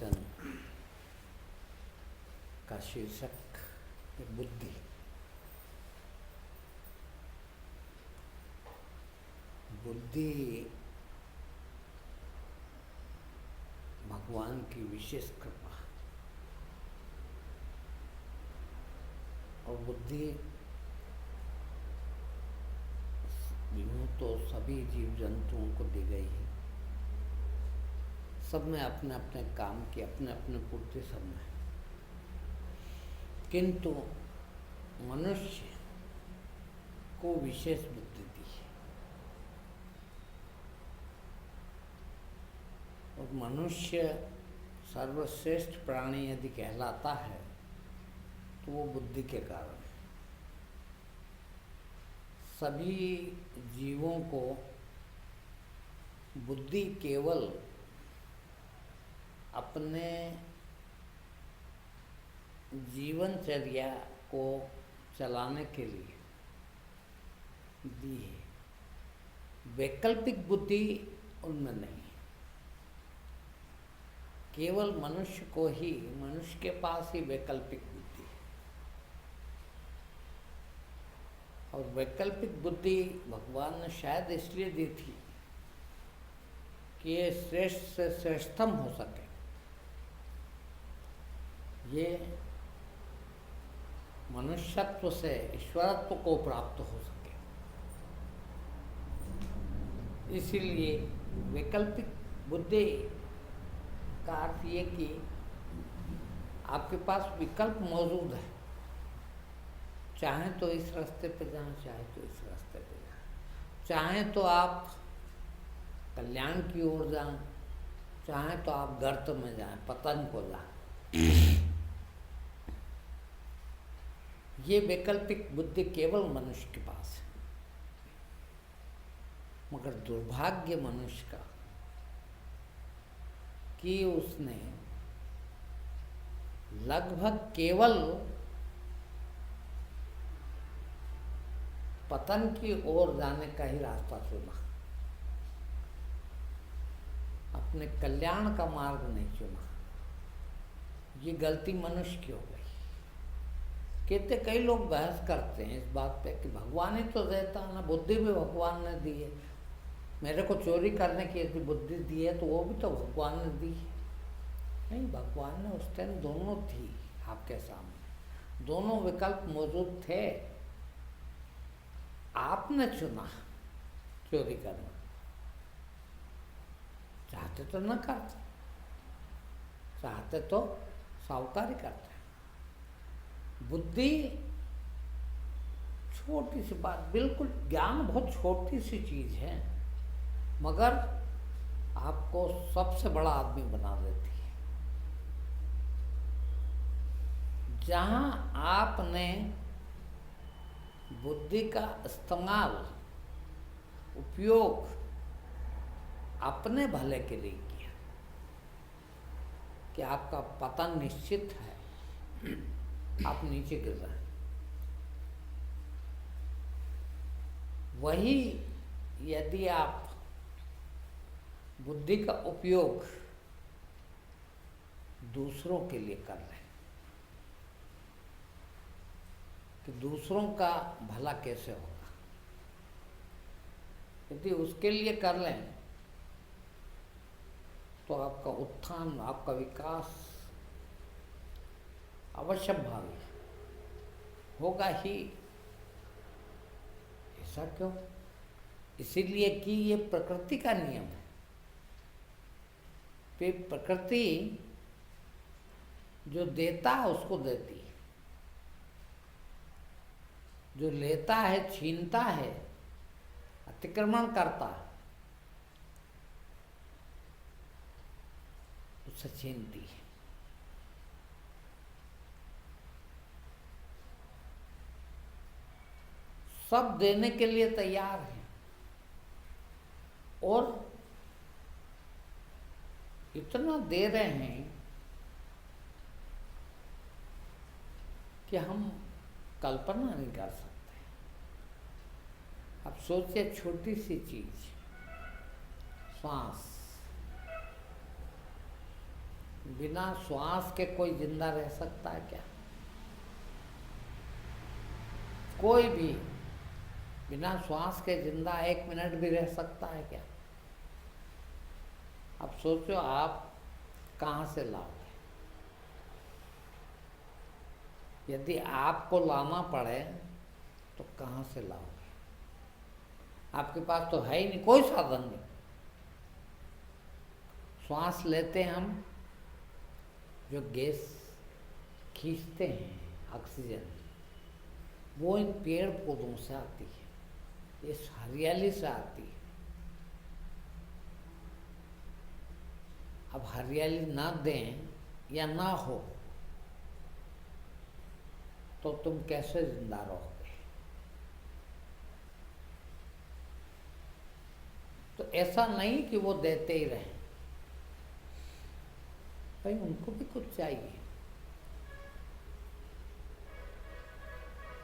प्रवचन का शीर्षक है बुद्धि। बुद्धि भगवान की विशेष कृपा और बुद्धि यूँ तो सभी जीव जंतुओं को दी गई है। सब में अपने अपने काम की अपने अपने पूर्ति सब में, किंतु मनुष्य को विशेष बुद्धि दी है और मनुष्य सर्वश्रेष्ठ प्राणी यदि कहलाता है तो वो बुद्धि के कारण है। सभी जीवों को बुद्धि केवल अपने जीवनचर्या को चलाने के लिए दी है। वैकल्पिक बुद्धि उनमें नहीं है। केवल मनुष्य को ही, मनुष्य के पास ही वैकल्पिक बुद्धि है। और वैकल्पिक बुद्धि भगवान ने शायद इसलिए दी थी कि ये श्रेष्ठ से श्रेष्ठतम हो सके, ये मनुष्यत्व से ईश्वरत्व को प्राप्त हो सके। इसीलिए वैकल्पिक बुद्धि का अर्थ ये कि आपके पास विकल्प मौजूद है। चाहे तो इस रास्ते पे जाएं, चाहे तो इस रास्ते पे जाएं। चाहे तो आप कल्याण की ओर जाएं, चाहे तो आप गर्त में जाएं, पतन को जाएं। ये वैकल्पिक बुद्धि केवल मनुष्य के पास है। मगर दुर्भाग्य मनुष्य का कि उसने लगभग केवल पतन की ओर जाने का ही रास्ता चुना, अपने कल्याण का मार्ग नहीं चुना। ये गलती मनुष्य की हो गई। कहते कई लोग बहस करते हैं इस बात पे कि भगवान ही तो देता ना, बुद्धि भी भगवान ने दी है। मेरे को चोरी करने की यदि बुद्धि दी है तो वो भी तो भगवान ने दी है। नहीं, भगवान ने उस टाइम दोनों थी आपके सामने, दोनों विकल्प मौजूद थे। आपने चुना चोरी करना, चाहते तो न करते, चाहते तो साहूकारी करते। बुद्धि छोटी सी बात, बिल्कुल ज्ञान बहुत छोटी सी चीज है, मगर आपको सबसे बड़ा आदमी बना देती है। जहां आपने बुद्धि का इस्तेमाल, उपयोग अपने भले के लिए किया कि आपका पतन निश्चित है, आप नीचे गिर रहे हैं। वही यदि आप बुद्धि का उपयोग दूसरों के लिए कर रहे हैं कि दूसरों का भला कैसे होगा, यदि उसके लिए कर लें तो आपका उत्थान, आपका विकास अवश्य भावी होगा ही। ऐसा क्यों? इसीलिए कि ये प्रकृति का नियम है। तो प्रकृति जो देता है उसको देती है, जो लेता है, छीनता है, अतिक्रमण करता है, उससे छीनती है। सब देने के लिए तैयार हैं और इतना दे रहे हैं कि हम कल्पना नहीं कर सकते। अब सोचिए, छोटी सी चीज, सांस बिना श्वास के कोई जिंदा रह सकता है क्या? कोई भी बिना श्वास के जिंदा 1 मिनट भी रह सकता है क्या? अब सोचो आप कहाँ से लाओगे? यदि आपको लाना पड़े तो कहाँ से लाओगे? आपके पास तो है ही नहीं, कोई साधन नहीं। श्वास लेते हैं हम, जो गैस खींचते हैं ऑक्सीजन, वो इन पेड़ पौधों से आती है, इस हरियाली से आती है। अब हरियाली ना दें या ना हो तो तुम कैसे जिंदा रहोगे? तो ऐसा नहीं कि वो देते ही रहें, भाई उनको भी कुछ चाहिए।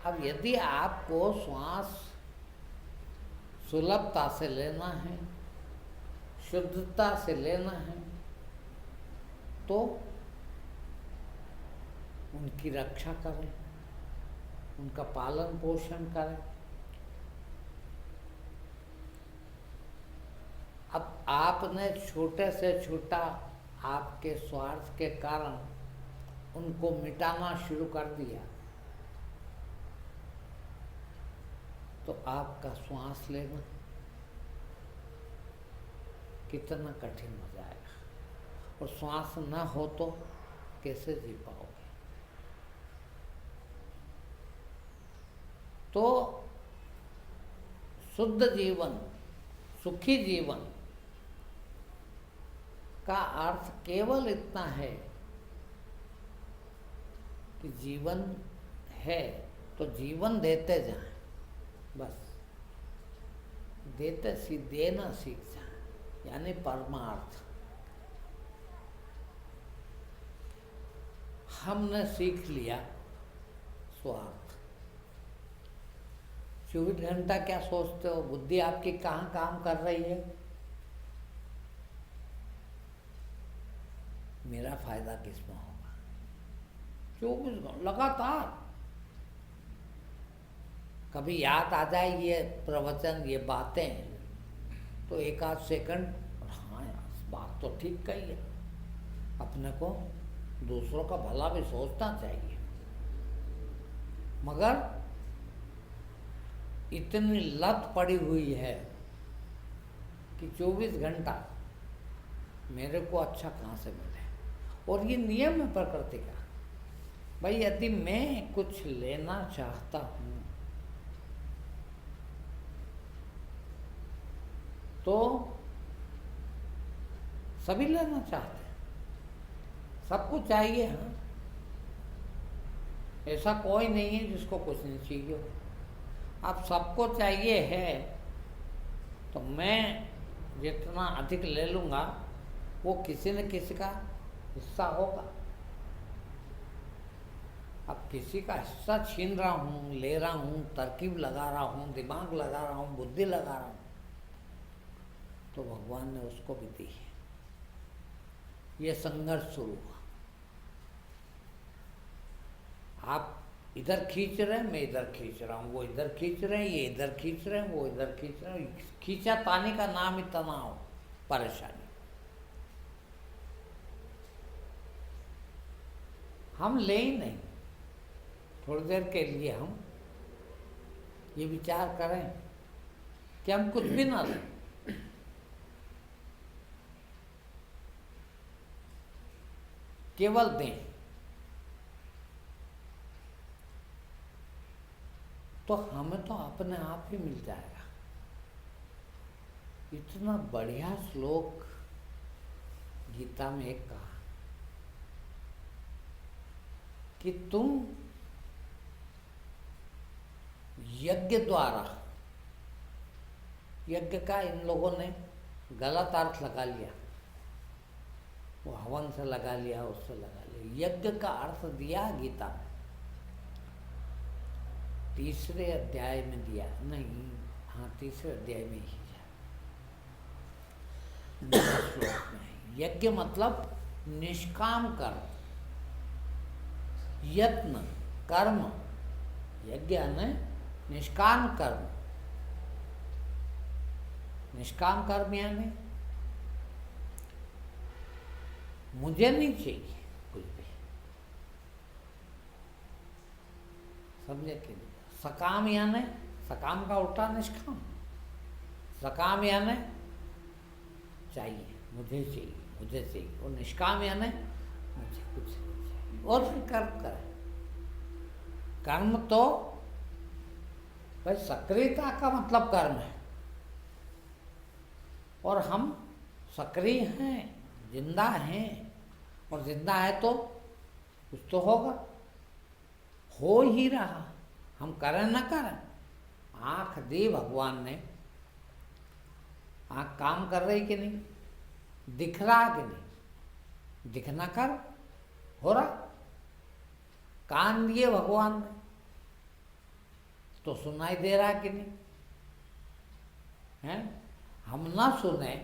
अब यदि आपको श्वास सुलभता से लेना है, शुद्धता से लेना है, तो उनकी रक्षा करें, उनका पालन पोषण करें। अब आपने छोटे से छोटा आपके स्वार्थ के कारण उनको मिटाना शुरू कर दिया, तो आपका श्वास लेना कितना कठिन हो जाएगा, और श्वास न हो तो कैसे जी पाओगे? तो शुद्ध जीवन, सुखी जीवन का अर्थ केवल इतना है कि जीवन है तो जीवन देते जाएं, बस देना सीख जाएं, यानी परमार्थ। हमने सीख लिया स्वार्थ। 24 घंटा क्या सोचते हो? बुद्धि आपकी कहाँ काम कर रही है? मेरा फायदा किसमें होगा? 24 घंटा लगातार। कभी याद आ जाए ये प्रवचन, ये बातें, तो 1 आध सेकंड, हाँ यार बात तो ठीक कही है, अपने को दूसरों का भला भी सोचना चाहिए। मगर इतनी लत पड़ी हुई है कि 24 घंटा मेरे को अच्छा कहाँ से मिले। और ये नियम है प्रकृति का। भाई यदि मैं कुछ लेना चाहता हूँ तो सभी लेना चाहते हैं, सबको चाहिए। हाँ, ऐसा कोई नहीं है जिसको कुछ नहीं चाहिए हो। अब सबको चाहिए है तो मैं जितना अधिक ले लूँगा वो किसी न किसी का हिस्सा होगा। अब किसी का हिस्सा छीन रहा हूँ, ले रहा हूँ, तरकीब लगा रहा हूँ, दिमाग लगा रहा हूँ, बुद्धि लगा रहा हूँ, तो भगवान ने उसको भी दी है। ये संघर्ष शुरू हुआ। आप इधर खींच रहे हैं, मैं इधर खींच रहा हूँ, वो इधर खींच रहे हैं, ये इधर खींच रहे हैं, वो इधर खींच रहे हैं। खींचा तानी का नाम ही तनाव, परेशानी। हम ले ही नहीं। थोड़ी देर के लिए हम ये विचार करें कि हम कुछ भी ना लें, केवल दें, तो हमें तो अपने आप ही मिल जाएगा। इतना बढ़िया श्लोक गीता में एक कहा कि तुम यज्ञ द्वारा, यज्ञ का इन लोगों ने गलत अर्थ लगा लिया, वो हवन से लगा लिया, उससे लगा लिया। यज्ञ का अर्थ दिया गीता में 3 अध्याय में दिया, नहीं, हाँ 3 अध्याय में ही है, श्लोक में। यज्ञ मतलब निष्काम कर्म, यत्न कर्म, यज्ञ है निष्काम कर्म। निष्काम कर्म यानी मुझे नहीं चाहिए कुछ भी, समझे कि नहीं? सकाम यानी, सकाम का उल्टा निष्काम। सकाम यानी चाहिए, मुझे चाहिए, मुझे चाहिए। और निष्काम यानी मुझे कुछ नहीं चाहिए और फिर कर्म करें। कर्म तो भाई सक्रियता का मतलब कर्म है, और हम सक्रिय हैं, जिंदा हैं, और जिंदा है तो कुछ तो होगा, हो ही रहा, हम करें ना करें। आँख दी भगवान ने, आँख काम कर रही कि नहीं, दिख रहा कि नहीं, दिखना कर हो रहा। कान दिए भगवान ने तो सुनाई दे रहा कि नहीं है? हम ना सुने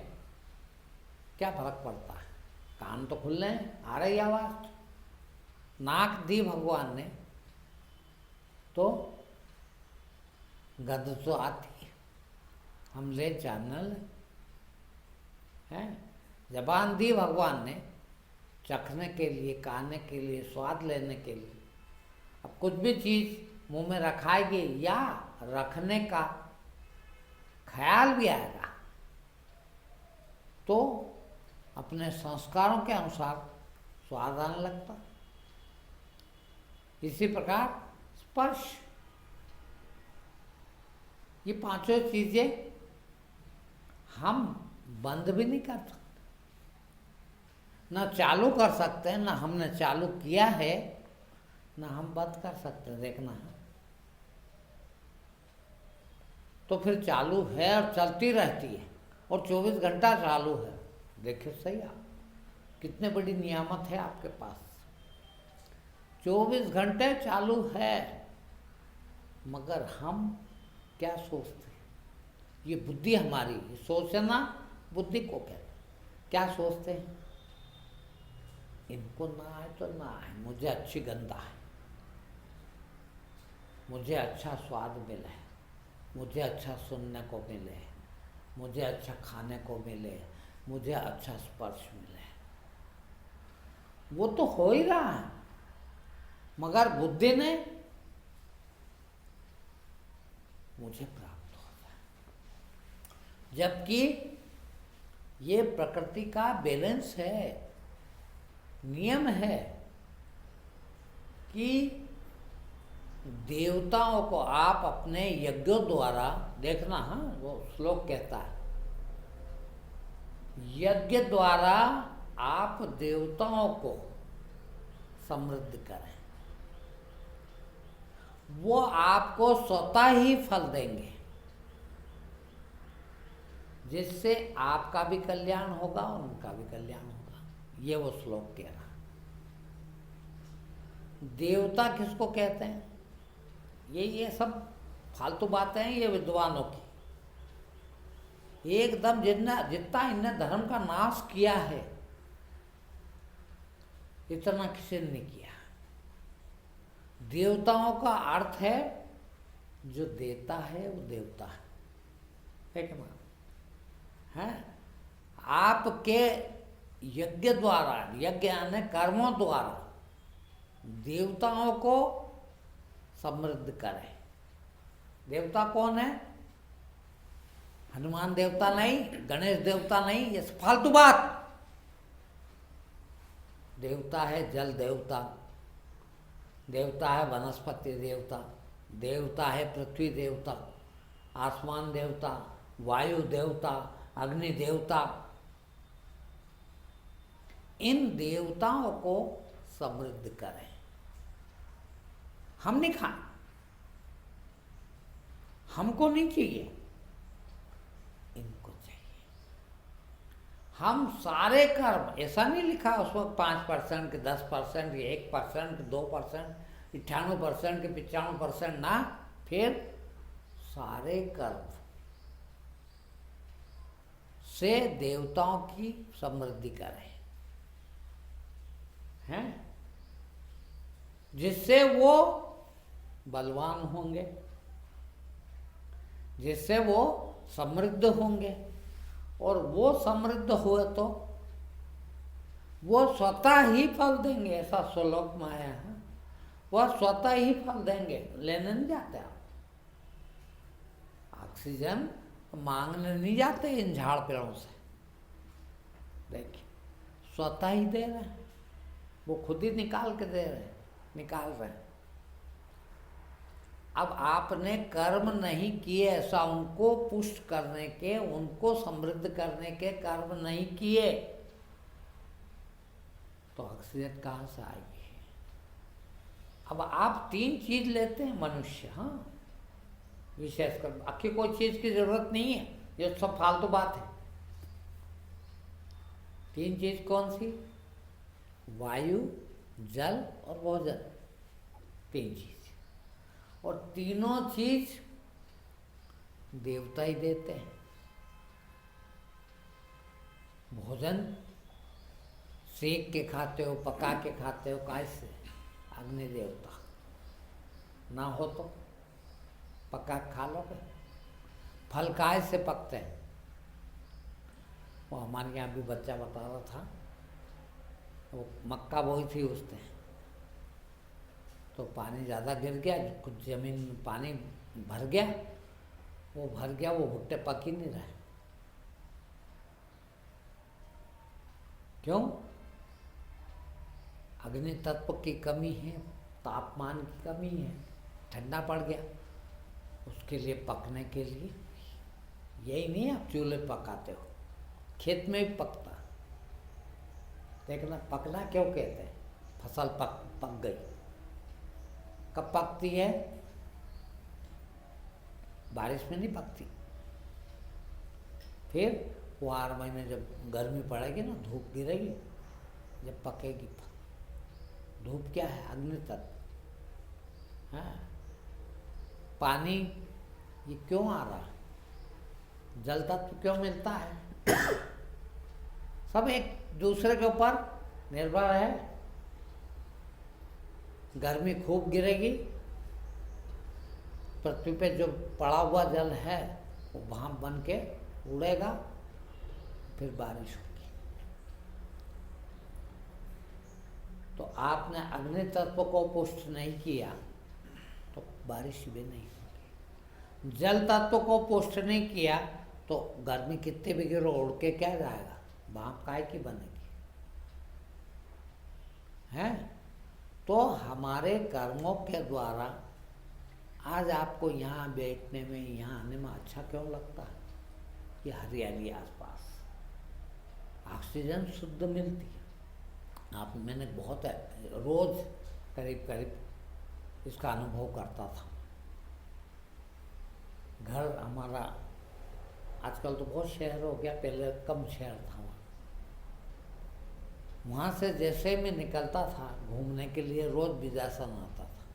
क्या फर्क पड़ता है, कान तो खुले हैं, आ रही आवाज। नाक दी भगवान ने तो गंध तो आती है, हम ले चैनल है। जबान दी भगवान ने चखने के लिए, खाने के लिए, स्वाद लेने के लिए। अब कुछ भी चीज मुंह में रखाएगी या रखने का ख्याल भी आएगा तो अपने संस्कारों के अनुसार स्वाद आने लगता। इसी प्रकार स्पर्श, ये पांचों चीजें हम बंद भी नहीं कर सकते, ना चालू कर सकते हैं, ना हमने चालू किया है, ना हम बंद कर सकते हैं। देखना है तो फिर चालू है और चलती रहती है, और 24 घंटा चालू है। देखिए सही आप, कितने बड़ी नियामत है आपके पास। 24 घंटे चालू है, मगर हम क्या सोचते हैं? ये बुद्धि हमारी, सोचना बुद्धि को कहते हैं। क्या सोचते हैं? इनको ना आए तो ना आए, मुझे अच्छी गंध आए, मुझे अच्छा स्वाद मिले, मुझे अच्छा सुनने को मिले, मुझे अच्छा खाने को मिले, मुझे अच्छा स्पर्श मिले। वो तो हो ही रहा है, मगर बुद्धि ने मुझे प्राप्त हो जाए। जबकि ये प्रकृति का बैलेंस है, नियम है कि देवताओं को आप अपने यज्ञों द्वारा देखना। हाँ, वो श्लोक कहता है, यज्ञ द्वारा आप देवताओं को समृद्ध करें, वो आपको स्वतः ही फल देंगे, जिससे आपका भी कल्याण होगा और उनका भी कल्याण होगा। ये वो श्लोक कह रहा। देवता किसको कहते हैं? ये सब फालतू बातें हैं ये विद्वानों की। एकदम जितना इनने धर्म का नाश किया है, इतना किसी ने नहीं किया। देवताओं का अर्थ है जो देता है वो देवता है कि नहीं? है आपके यज्ञ द्वारा, यज्ञ यानी कर्मों द्वारा देवताओं को समृद्ध करें। देवता कौन है? हनुमान देवता नहीं, गणेश देवता नहीं, ये फालतू बात। देवता है जल देवता, देवता है वनस्पति देवता, देवता है पृथ्वी देवता, आसमान देवता, वायु देवता, अग्नि देवता। इन देवताओं को समृद्ध करें। हम नहीं खाए, हमको नहीं चाहिए, इनको चाहिए। हम सारे कर्म, ऐसा नहीं लिखा उस वक्त 5% के 10% के 1% के 2%, 98% के 95% ना, फिर सारे कर्म से देवताओं की समृद्धि करें। हैं, जिससे वो बलवान होंगे, जिससे वो समृद्ध होंगे। और वो समृद्ध हुए तो वो स्वतः ही फल देंगे, ऐसा श्लोक में आया है। वह स्वतः ही फल देंगे, लेने नहीं जाते आप। ऑक्सीजन मांगने नहीं जाते इन झाड़ पेड़ों से, देखिए स्वतः ही दे रहे हैं, वो खुद ही निकाल के दे रहे हैं, निकाल रहे हैं। अब आपने कर्म नहीं किए, ऐसा उनको पुष्ट करने के, उनको समृद्ध करने के कर्म नहीं किए, तो ऑक्सीजन कहाँ से आएगी? अब आप 3 चीज लेते हैं मनुष्य, हाँ, विशेषकर बाकी कोई चीज की जरूरत नहीं है, ये सब फालतू बात है। 3 चीज कौन सी? वायु, जल और भोजन, 3 चीज। और तीनों चीज देवता ही देते हैं। भोजन सेक के खाते हो, पका के खाते हो, कैसे? अग्नि देवता। ना हो तो पका खा लोगे। फल काय से पकते हैं? वो हमारे यहाँ भी बच्चा बता रहा था, वो मक्का बोई थी उसने, तो पानी ज़्यादा गिर गया, कुछ ज़मीन में पानी भर गया, वो भुट्टे पक ही नहीं रहे। क्यों? अग्नि तत्व की कमी है, तापमान की कमी है, ठंडा पड़ गया। उसके लिए पकने के लिए, यही नहीं आप चूल्हे पकाते हो, खेत में भी पकता। देखना, पकना क्यों कहते हैं? फसल पक गई। कब पकती है? बारिश में नहीं पकती। फिर 4 महीने जब गर्मी पड़ेगी ना, धूप गिरेगी, जब पकेगी। धूप क्या है? अग्नि तत्व। हाँ, पानी ये क्यों आ रहा है? जल तत्व क्यों मिलता है? सब एक दूसरे के ऊपर निर्भर है। गर्मी खूब गिरेगी, पृथ्वी पे जो पड़ा हुआ जल है वो भाप बन के उड़ेगा, फिर बारिश होगी। तो आपने अग्नि तत्व को पुष्ट नहीं किया तो बारिश भी नहीं होगी। जल तत्व को पुष्ट नहीं किया तो गर्मी कितने भी गिरो, उड़ के क्या जाएगा? भाप काय की बनेगी? है? तो हमारे कर्मों के द्वारा आज आपको यहाँ बैठने में, यहाँ आने में अच्छा क्यों लगता है? ये हरियाली आसपास, ऑक्सीजन शुद्ध मिलती है। मैंने बहुत रोज करीब इसका अनुभव करता था। घर हमारा आजकल तो बहुत शहर हो गया, पहले कम शहर था। वहाँ से जैसे मैं निकलता था घूमने के लिए, रोज बिजासन आता था।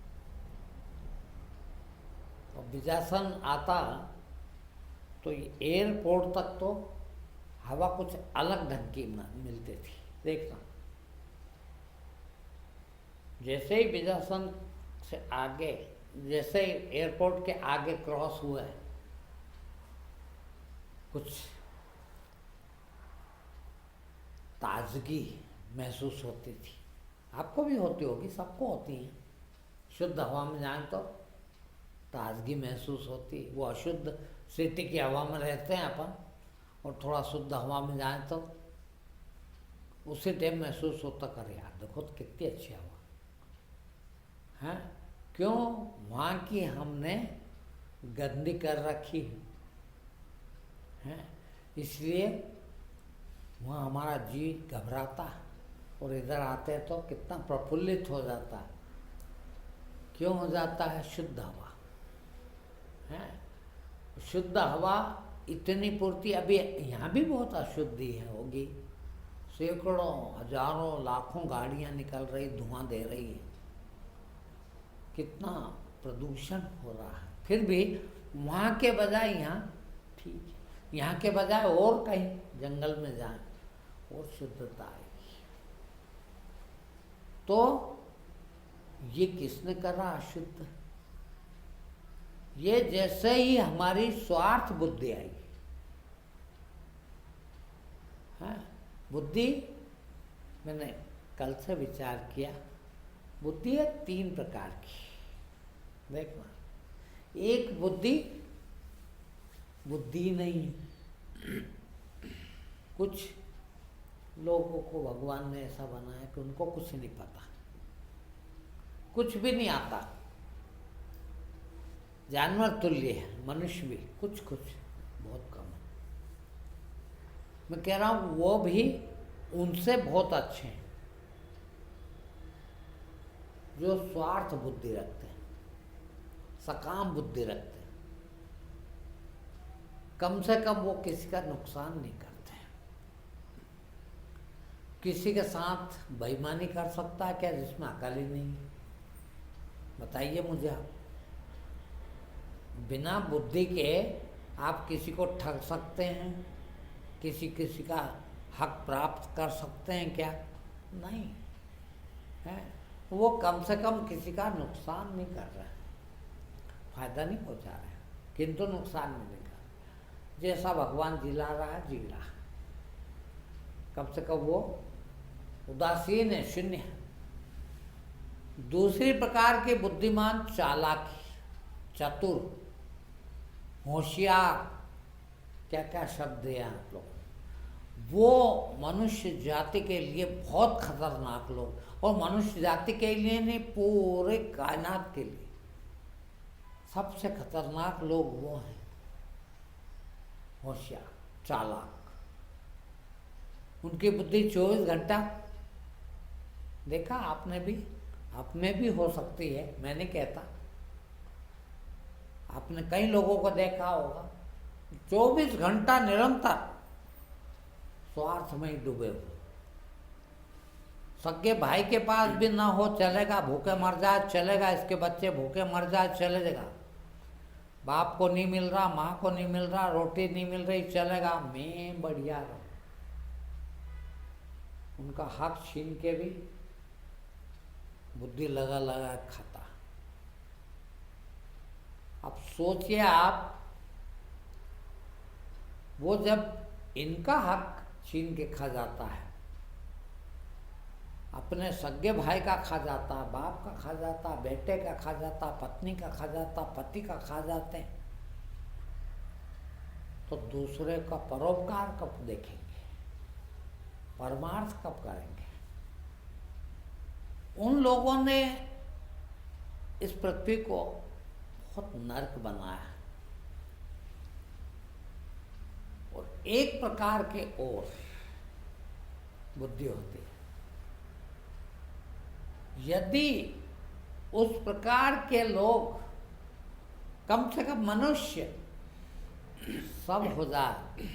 और बिजासन आता तो एयरपोर्ट तक तो हवा कुछ अलग ढंग की मिलती थी। देखना, जैसे ही बिजासन से आगे, जैसे ही एयरपोर्ट के आगे क्रॉस हुआ है, कुछ ताजगी महसूस होती थी। आपको भी होती होगी, सबको होती है। शुद्ध हवा में जाएं तो ताजगी महसूस होती। वो अशुद्ध सिटी की हवा में रहते हैं अपन, और थोड़ा शुद्ध हवा में जाएं तो उसी टाइम महसूस होता, कर यार देखो तो कितनी अच्छी हवा है। क्यों? वहाँ की हमने गंदी कर रखी है, इसलिए वहाँ हमारा जी घबराता है। और इधर आते हैं तो कितना प्रफुल्लित हो जाता है। क्यों हो जाता है? शुद्ध हवा है। शुद्ध हवा इतनी पूर्ति, अभी यहाँ भी बहुत अशुद्धि है, होगी। सैकड़ों, हजारों, लाखों गाड़ियाँ निकल रही, धुआं दे रही है, कितना प्रदूषण हो रहा है। फिर भी वहाँ के बजाय यहाँ ठीक है, यहाँ के बजाय और कहीं जंगल में जाएं और शुद्धता आएगी। तो ये किसने करा अशुद्ध? ये जैसे ही हमारी स्वार्थ बुद्धि आई है, बुद्धि, मैंने कल से विचार किया, बुद्धि है 3 प्रकार की। देखना, एक बुद्धि बुद्धि नहीं है। कुछ लोगों को भगवान ने ऐसा बनाया कि उनको कुछ नहीं पता, कुछ भी नहीं आता, जानवर तुल्य है, मनुष्य भी कुछ कुछ बहुत कम है। मैं कह रहा हूँ वो भी उनसे बहुत अच्छे हैं जो स्वार्थ बुद्धि रखते हैं, सकाम बुद्धि रखते हैं। कम से कम वो किसी का नुकसान नहीं करते हैं। किसी के साथ बेईमानी कर सकता है क्या जिसमें अकल ही नहीं है? बताइए मुझे आप। बिना बुद्धि के आप किसी को ठग सकते हैं, किसी का हक प्राप्त कर सकते हैं क्या? नहीं है। वो कम से कम किसी का नुकसान नहीं कर रहा है, फायदा नहीं पहुंचा रहा है, किंतु नुकसान मिलेगा। जैसा भगवान जिला रहा है, जी रहा है, कम से कम वो उदासीन है, शून्य है। दूसरी प्रकार के बुद्धिमान चालाक, चतुर, होशियार, क्या क्या शब्द है आप लोग, वो मनुष्य जाति के लिए बहुत खतरनाक लोग, और मनुष्य जाति के लिए नहीं, पूरे कायनात के लिए सबसे खतरनाक लोग वो हैं, होशियार, चालाक। उनकी बुद्धि 24 घंटा, देखा आपने भी, आप में भी हो सकती है, मैं नहीं कहता, आपने कई लोगों को देखा होगा 24 घंटा निरंतर स्वार्थ में ही डूबे हुए। सगे भाई के पास भी ना हो चलेगा, भूखे मर जाए चलेगा, इसके बच्चे भूखे मर जाए चलेगा, बाप को नहीं मिल रहा, माँ को नहीं मिल रहा, रोटी नहीं मिल रही, चलेगा, मैं बढ़िया रहूं। उनका हक छीन के भी बुद्धि लगा लगा खाता। अब सोचिए आप, वो जब इनका हक छीन के खा जाता है, अपने सगे भाई का खा जाता, बाप का खा जाता, बेटे का खा जाता, पत्नी का खा जाता, पति का खा जाते, तो दूसरे का परोपकार कब देखेंगे, परमार्थ कब करेंगे? उन लोगों ने इस पृथ्वी को बहुत नरक बनाया, और एक प्रकार के और बुद्धि होती है। यदि उस प्रकार के लोग, कम से कम मनुष्य सब हो जाए,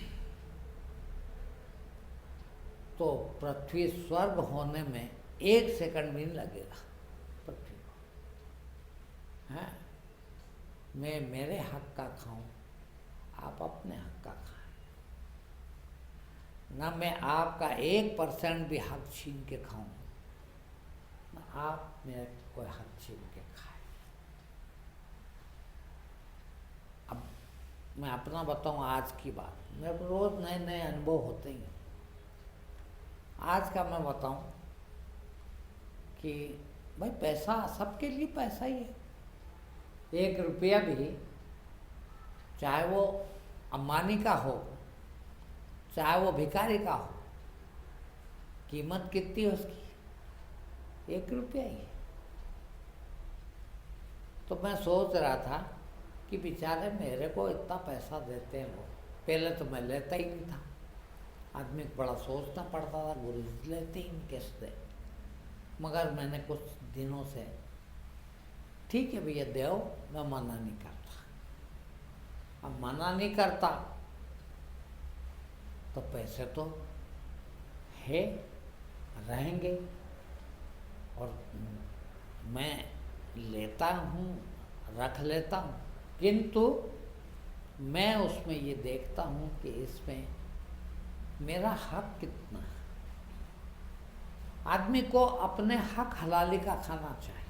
तो पृथ्वी स्वर्ग होने में 1 सेकंड भी नहीं लगेगा पृथ्वी को। है, मैं मेरे हक का खाऊं, आप अपने हक का खाएं, ना मैं आपका 1% भी हक छीन के खाऊं, ना आप मेरे कोई हक छीन के खाए। अब मैं अपना बताऊं, आज की बात, मेरे को रोज नए नए अनुभव होते ही। आज का मैं बताऊं कि भाई पैसा, सबके लिए पैसा ही है। 1 रुपया भी, चाहे वो अंबानी का हो, चाहे वो भिखारी का हो, कीमत कितनी है उसकी? 1 रुपया ही है। तो मैं सोच रहा था कि बेचारे मेरे को इतना पैसा देते हैं वो, पहले तो मैं लेता ही नहीं था, आदमी को बड़ा सोचना पड़ता था, गुरु जी लेते ही नहीं कैसे। मगर मैंने कुछ दिनों से, ठीक है भैया देव, मैं मना नहीं करता। अब मना नहीं करता तो पैसे तो है, रहेंगे, और मैं लेता हूँ, रख लेता हूँ, किंतु मैं उसमें ये देखता हूँ कि इसमें मेरा हक कितना है। आदमी को अपने हक हलाली का खाना चाहिए।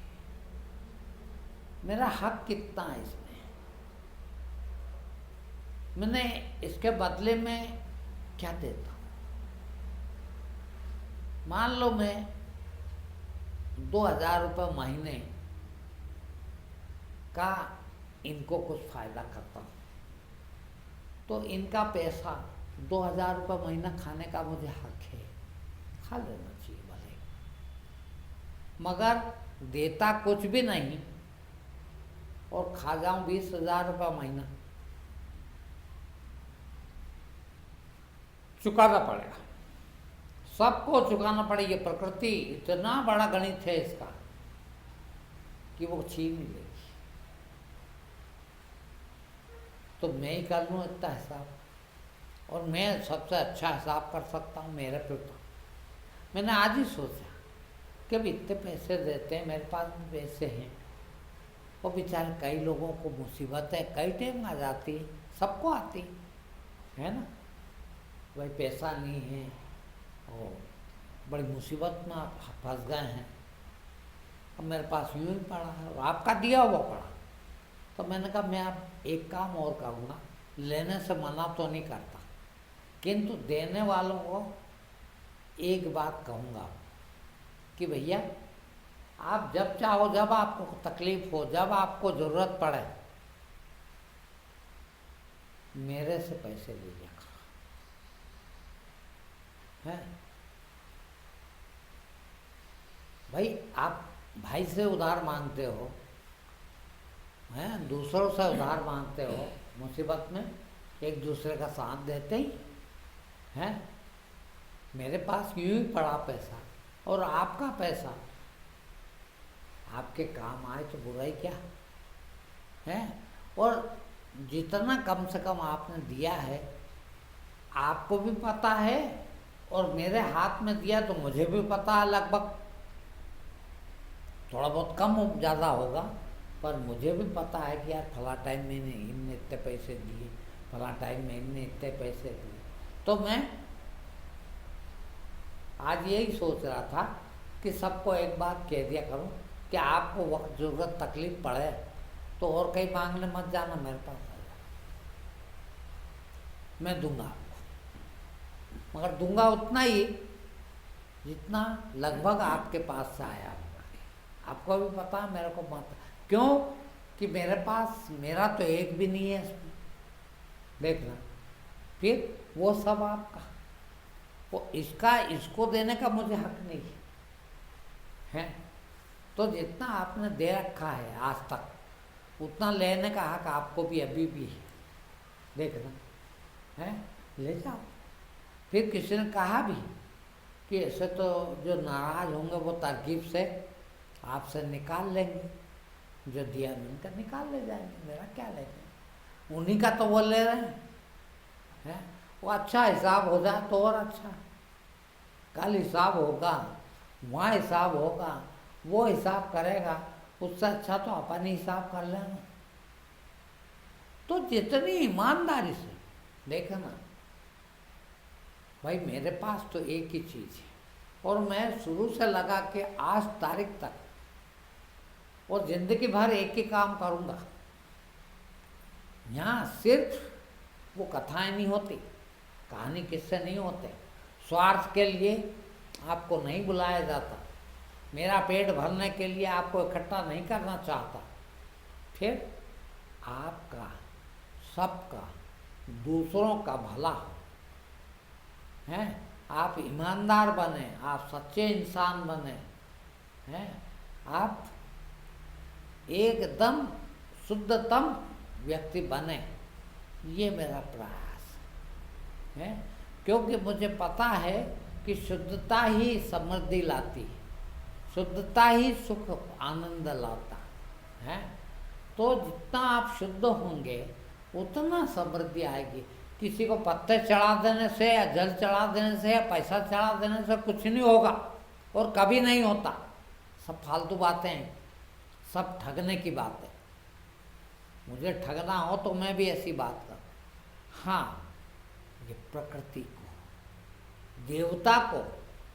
मेरा हक कितना है इसमें, मैंने इसके बदले में क्या देता हूँ। मान लो मैं 2,000 रुपये महीने का इनको कुछ फ़ायदा करता हूँ, तो इनका पैसा 2,000 रुपये महीना खाने का मुझे हक है, खा लेना चाहिए भले। मगर देता कुछ भी नहीं और खा जाऊँ 20,000 रुपये महीना, चुकाना पड़ेगा, सबको चुकाना पड़ेगा। प्रकृति इतना बड़ा गणित है इसका कि वो छीन नहीं लेगी। तो मैं ही कर लूँ इतना हिसाब, और मैं सबसे अच्छा हिसाब कर सकता हूँ मेरे पे। तो मैंने आज ही सोचा कि अब इतने पैसे देते हैं, मेरे पास भी पैसे हैं, और बेचारे कई लोगों को मुसीबत है, कई टाइम आ जाती है, सबको आती है ना, भाई पैसा नहीं है और बड़ी मुसीबत में आप फंस गए हैं, अब मेरे पास यूँ ही पड़ा है और आपका दिया हुआ पड़ा। तो मैंने कहा मैं अब एक काम और करूँगा, लेने से मना तो नहीं करता, किंतु देने वालों को एक बात कहूँगा कि भैया आप जब चाहो, जब आपको तकलीफ हो, जब आपको ज़रूरत पड़े, मेरे से पैसे ले लिया है भाई। आप भाई से उधार मांगते हो, हैं, दूसरों से उधार मांगते हो, मुसीबत में एक दूसरे का साथ देते ही हैं। मेरे पास यूं ही पड़ा पैसा, और आपका पैसा आपके काम आए तो बुराई क्या है। और जितना कम से कम आपने दिया है आपको भी पता है, और मेरे हाथ में दिया तो मुझे भी पता है, लगभग थोड़ा बहुत कम ज़्यादा होगा, पर मुझे भी पता है कि यार फला टाइम में इनने इतने पैसे दिए, फला टाइम में इनने इतने पैसे दिए। तो मैं आज यही सोच रहा था कि सबको एक बात कह दिया करूं कि आपको वक्त ज़रूरत तकलीफ पड़े तो और कहीं मांगने मत जाना, मेरे पास आ जाना, मैं दूंगा आपको, मगर दूंगा उतना ही जितना लगभग आपके पास से आया होगा। आपको भी पता है, मेरे को पता, क्यों कि मेरे पास, मेरा तो एक भी नहीं है इसमें, देखना, फिर वो सब आपका, वो इसका इसको देने का मुझे हक नहीं है। तो जितना आपने दे रखा है आज तक, उतना लेने का हक आपको भी अभी भी है, देखना है, ले जाओ। फिर किसी ने कहा भी कि ऐसे तो जो नाराज होंगे वो तरकीब से आपसे निकाल लेंगे, जो दिया उनका निकाल ले जाएंगे, मेरा क्या लेंगे, उन्हीं का तो वो ले रहे हैं। वो अच्छा हिसाब हो जाए तो और अच्छा, कल हिसाब होगा, वहाँ हिसाब होगा, वो हिसाब करेगा, उससे अच्छा तो अपन ही हिसाब कर लेना। तो जितनी ईमानदारी से देखना भाई, मेरे पास तो एक ही चीज़ है, और मैं शुरू से लगा के आज तारीख तक और जिंदगी भर एक ही काम करूँगा। यहाँ सिर्फ वो कथाएं नहीं होती, कहानी किस्से नहीं होते, स्वार्थ के लिए आपको नहीं बुलाया जाता, मेरा पेट भरने के लिए आपको इकट्ठा नहीं करना चाहता। फिर आपका, सबका, दूसरों का भला हो, हैं, आप ईमानदार बने, आप सच्चे इंसान बने, हैं, आप एकदम शुद्धतम व्यक्ति बने, ये मेरा प्रयास है। क्योंकि मुझे पता है कि शुद्धता ही समृद्धि लाती है, शुद्धता ही सुख आनंद लाता है। तो जितना आप शुद्ध होंगे उतना समृद्धि आएगी। किसी को पत्ते चढ़ा देने से या जल चढ़ा देने से या पैसा चढ़ा देने से कुछ नहीं होगा, और कभी नहीं होता, सब फालतू बातें हैं, सब ठगने की बात है। मुझे ठगना हो तो मैं भी ऐसी बात करूँ। हाँ, ये प्रकृति को, देवता को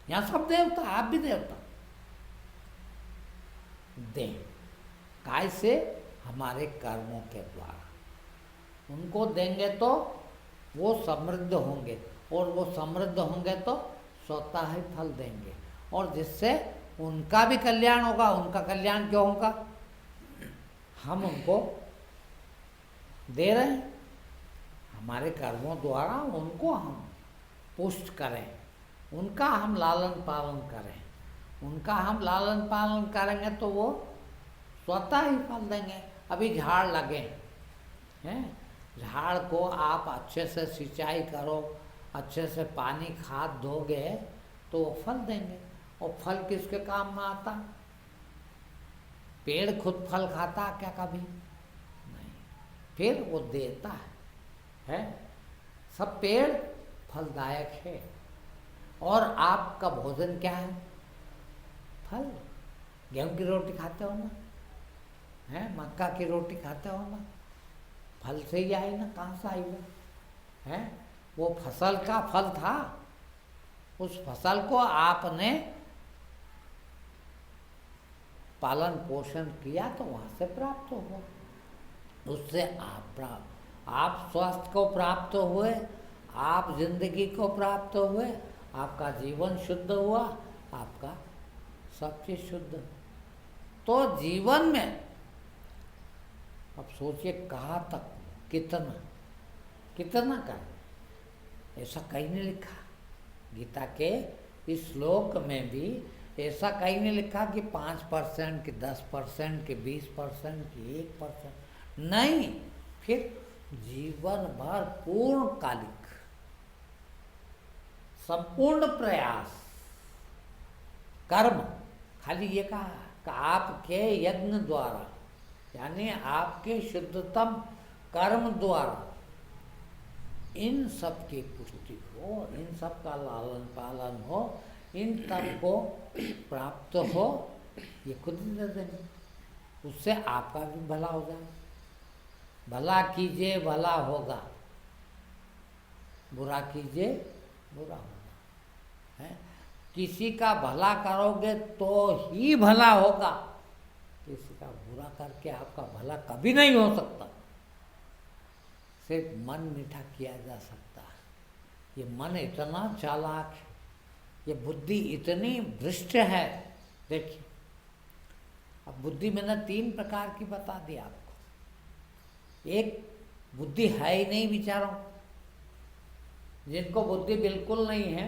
यहाँ सब देवता, आप भी देवता। दें काय से? हमारे कर्मों के द्वारा। उनको देंगे तो वो समृद्ध होंगे, और वो समृद्ध होंगे तो स्वतः ही फल देंगे, और जिससे उनका भी कल्याण होगा। उनका कल्याण क्यों होगा? हम उनको दे रहे हैं, हमारे कर्मों द्वारा उनको हम पुष्ट करें, उनका हम लालन पालन करें। उनका हम लालन पालन करेंगे तो वो स्वतः ही फल देंगे। अभी झाड़ लगे हैं, झाड़ को आप अच्छे से सिंचाई करो, अच्छे से पानी खाद दोगे तो वो फल देंगे। और फल किसके काम में आता? पेड़ खुद फल खाता क्या कभी? नहीं, फिर वो देता है। सब पेड़ फलदायक है। और आपका भोजन क्या है? फल। गेहूं की रोटी खाते हो ना, है मक्का की रोटी खाते हो ना, फल से ही आई ना, कहाँ से आई वो? है वो फसल का फल था। उस फसल को आपने पालन पोषण किया तो वहाँ से प्राप्त हुआ। उससे आप स्वास्थ्य को प्राप्त हुए, आप जिंदगी को प्राप्त हुए, आपका जीवन शुद्ध हुआ, आपका सब चीज शुद्ध। तो जीवन में अब सोचिए कहाँ तक, कितना कितना कर, ऐसा कहीं नहीं लिखा। गीता के इस श्लोक में भी ऐसा कहीं नहीं लिखा कि 5%, कि 10%, कि 20%, कि 1%। नहीं, फिर जीवन भर पूर्णकालिक संपूर्ण प्रयास कर्म, खाली ये कहा कि आपके यज्ञ द्वारा, यानी आपके शुद्धतम कर्म द्वारा इन सब की पुष्टि हो, इन सब का लालन पालन हो, इन तब को प्राप्त हो, ये खुद ही दे देंगे। उससे आपका भी भला हो जाए। भला कीजिए भला होगा, बुरा कीजिए बुरा होगा। है किसी का भला करोगे तो ही भला होगा, किसी का बुरा करके आपका भला कभी नहीं हो सकता। सिर्फ मन मीठा किया जा सकता है। ये मन इतना चालाक है, ये बुद्धि इतनी भ्रष्ट है। देखिए, अब बुद्धि मैंने 3 प्रकार की बता दी आपको। एक बुद्धि है ही नहीं विचारों, जिनको बुद्धि बिल्कुल नहीं है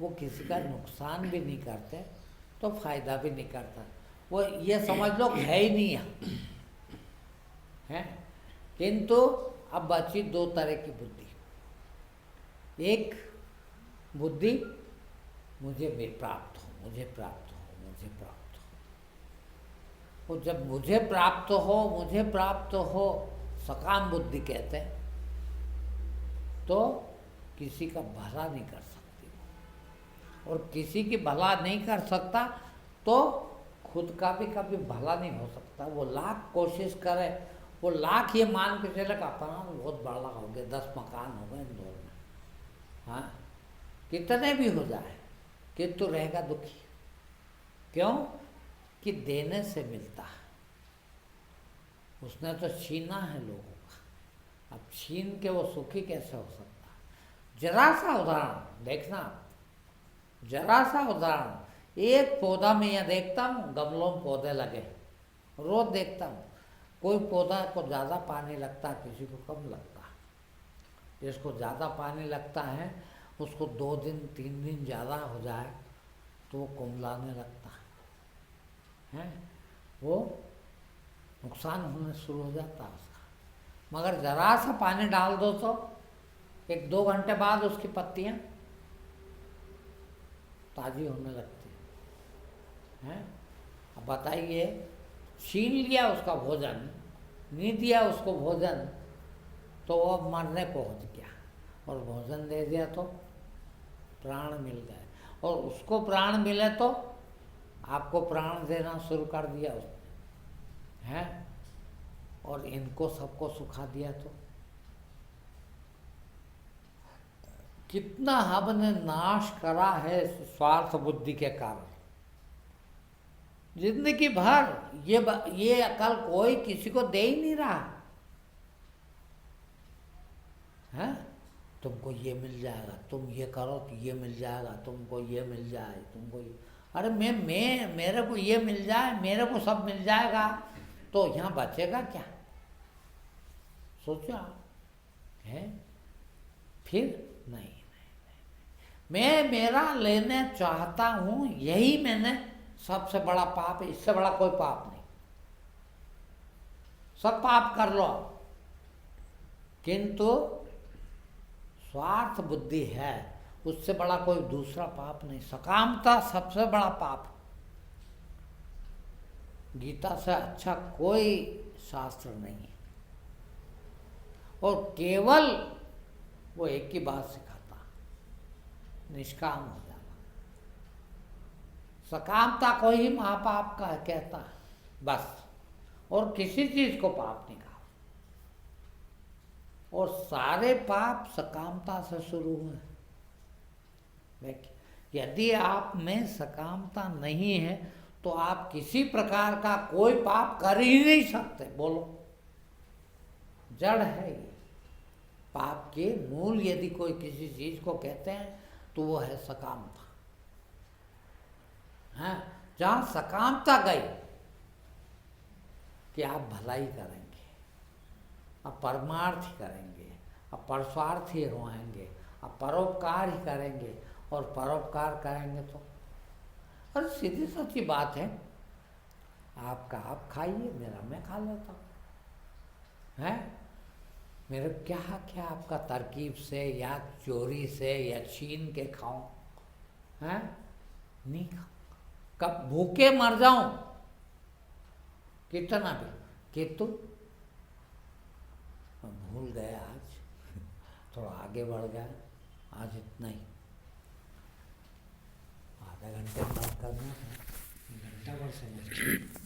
वो किसी का नुकसान भी नहीं करते तो फायदा भी नहीं करता। वो ये समझ लो है ही नहीं है। किंतु अब बची 2 तरह की बुद्धि। एक बुद्धि मुझे प्राप्त हो, मुझे प्राप्त हो, मुझे प्राप्त हो। और जब मुझे प्राप्त हो, मुझे प्राप्त हो, सकाम बुद्धि कहते हैं, तो किसी का भला नहीं कर सकती। और किसी की भला नहीं कर सकता तो खुद का भी कभी भला नहीं हो सकता। वो लाख कोशिश करे, वो लाख ये मान के चले का अपना बहुत बड़ा हो गया, 10 मकान हो गए इंदौर में, हाँ कितने भी हो जाए, किंतु रहेगा दुखी। क्यों? कि देने से मिलता है। उसने तो छीना है लोगों का, अब छीन के वो सुखी कैसे हो सकता? जरा सा उदाहरण देखना, जरा सा उदाहरण। एक पौधा में यह देखता हूँ, गमलों में पौधे लगे, रोज देखता हूँ। कोई पौधा को ज़्यादा पानी लगता है, किसी को कम लगता है। जिसको ज़्यादा पानी लगता है उसको 2 दिन 3 दिन ज़्यादा हो जाए तो वो कुंभलाने लगता है, वो नुकसान होने शुरू हो जाता है उसका। मगर ज़रा सा पानी डाल दो तो 1-2 घंटे बाद उसकी पत्तियाँ ताज़ी होने लगती हैं। अब बताइए, छीन लिया उसका भोजन, नहीं दिया उसको भोजन, तो वो अब मरने को हो गया। और भोजन दे दिया तो प्राण मिल गए, और उसको प्राण मिले तो आपको प्राण देना शुरू कर दिया उसने, हैं? और इनको सबको सुखा दिया तो कितना हमने नाश करा है स्वार्थ बुद्धि के कारण। जिंदगी भर ये अकल कोई किसी को दे ही नहीं रहा है। तुमको ये मिल जाएगा, तुम ये करो तो ये मिल जाएगा, तुमको ये मिल जाए, तुमको ये। अरे मैं मेरे को ये मिल जाए, मेरे को सब मिल जाएगा तो यहाँ बचेगा क्या? सोचो आप, है? फिर नहीं, मैं मेरा लेने चाहता हूँ, यही मैंने सबसे बड़ा पाप है, इससे बड़ा कोई पाप नहीं। सब पाप कर लो, किंतु स्वार्थ बुद्धि है, उससे बड़ा कोई दूसरा पाप नहीं। सकामता सबसे बड़ा पाप। गीता से अच्छा कोई शास्त्र नहीं है। और केवल वो एक ही बात सिखाता, निष्काम हो जाना। सकामता को ही महापाप का कहता है बस, और किसी चीज को पाप नहीं कहा। और सारे पाप सकामता से शुरू हुए। देखिए, यदि आप में सकामता नहीं है तो आप किसी प्रकार का कोई पाप कर ही नहीं सकते। बोलो, जड़ है ये। पाप के मूल यदि कोई किसी चीज को कहते हैं तो वो है सकामता। हाँ, जहां सकामता गई कि आप भलाई करेंगे, अब परमार्थ करेंगे, अब परस्वार्थी होंगे, अब परोपकार ही करेंगे, और परोपकार करेंगे तो अरे सीधी सच्ची बात है, आपका आप खाइए, मेरा मैं खा लेता हूँ। है मेरे क्या हक है आपका तरकीब से या चोरी से या छीन के खाऊं? हैं? नहीं खाऊं। कब भूखे मर जाऊं कितना भी, किंतु भूल गए आज, थोड़ा आगे बढ़ गया, आज इतना ही। आधा घंटे बात करना है, घंटा भर समझ